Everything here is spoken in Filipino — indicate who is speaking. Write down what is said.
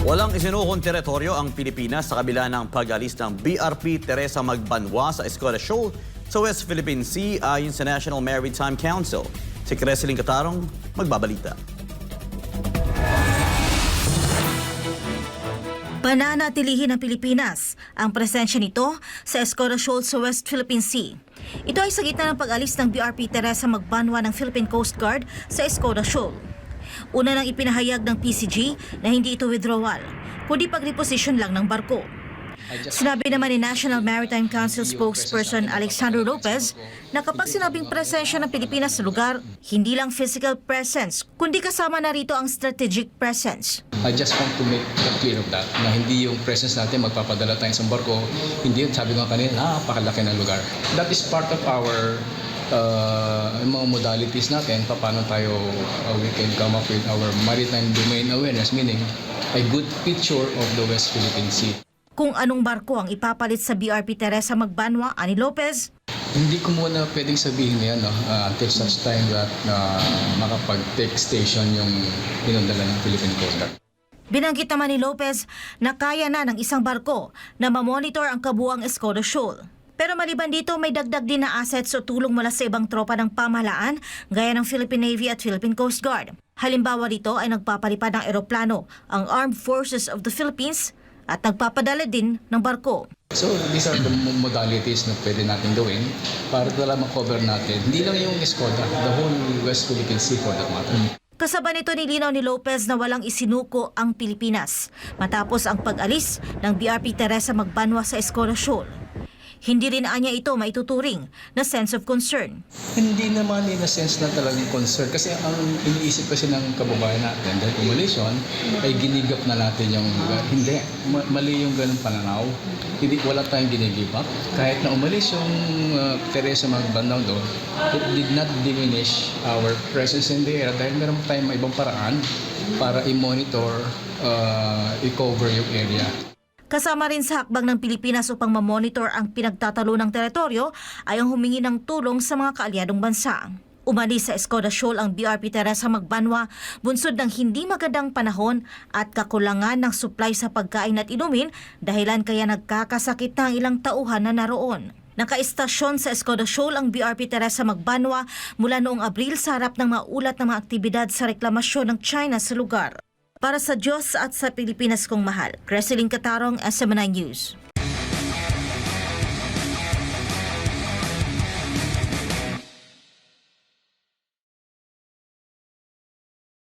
Speaker 1: Walang isinuhong teritoryo ang Pilipinas sa kabila ng pag-alis ng BRP Teresa Magbanwa sa Escoda Shoal sa West Philippine Sea ayon sa National Maritime Council. Si Creseling Catarong magbabalita.
Speaker 2: Pananatilihin ng Pilipinas ang presensya nito sa Escoda Shoal sa West Philippine Sea. Ito ay sa gitna ng pag-alis ng BRP Teresa Magbanwa ng Philippine Coast Guard sa Escoda Shoal. Una nang ipinahayag ng PCG na hindi ito withdrawal, kundi pag-reposition lang ng barko. Sinabi naman ni National Maritime Council spokesperson Alexander Lopez na kapag sinabing presensya ng Pilipinas sa lugar, hindi lang physical presence, kundi kasama na rito ang strategic presence.
Speaker 3: I just want to make clear of that, na hindi yung presence natin magpapadala tayo sa barko, hindi yun, sabi ko kanina, napakalaki ng lugar. That is part of our mga modalities natin, paano tayo we can come up with our maritime domain awareness, meaning a good picture of the West Philippine Sea.
Speaker 2: Kung anong barko ang ipapalit sa BRP Teresa Magbanwa, ani Lopez,
Speaker 3: hindi ko muna pwedeng sabihin yan until such time that makapag-take station yung pinadala ng Philippine Coast Guard.
Speaker 2: binanggit naman ni Lopez na kaya na ng isang barko na mamonitor ang kabuuang Escoda Shoal. Pero maliban dito, may dagdag din na assets o tulong mula sa ibang tropa ng pamahalaan gaya ng Philippine Navy at Philippine Coast Guard. Halimbawa dito ay nagpapalipad ng eroplano ang Armed Forces of the Philippines at nagpapadala din ng barko.
Speaker 3: So these are the modalities na pwede natin gawin para talaga ma-cover natin. Hindi lang yung Escoda, the whole West Philippine Sea for that matter.
Speaker 2: Kasaba nito nilinaw ni Lopez na walang isinuko ang Pilipinas matapos ang pag-alis ng BRP Teresa Magbanwa sa Escoda Shoal. Hindi rin anya ito maituturing na sense of concern.
Speaker 3: Hindi naman in a sense na talagang concern kasi ang iniisip kasi ng kababayan natin dahil umalis yun ay ginigap na natin yung hindi, mali yung ganung pananaw. Hindi, wala tayong ginigip up. Kahit na umalis yung Teresa Magbanwa doon, it did not diminish our presence in the area dahil meron tayong ibang paraan para i-monitor, i-cover yung area.
Speaker 2: Kasama rin sa hakbang ng Pilipinas upang mamonitor ang pinagtatalo ng teritoryo ay ang humingi ng tulong sa mga kaalyadong bansa. Umalis sa Escoda Shoal ang BRP Teresa Magbanwa bunsod ng hindi magandang panahon at kakulangan ng supply sa pagkain at inumin dahilan kaya nagkakasakit na ang ilang tauhan na naroon. Nakaistasyon sa Escoda Shoal ang BRP Teresa Magbanwa mula noong Abril sa harap ng maulat na mga aktibidad sa reklamasyon ng China sa lugar. Para sa Diyos at sa Pilipinas kong mahal, Creseling Catarong, SMNI News.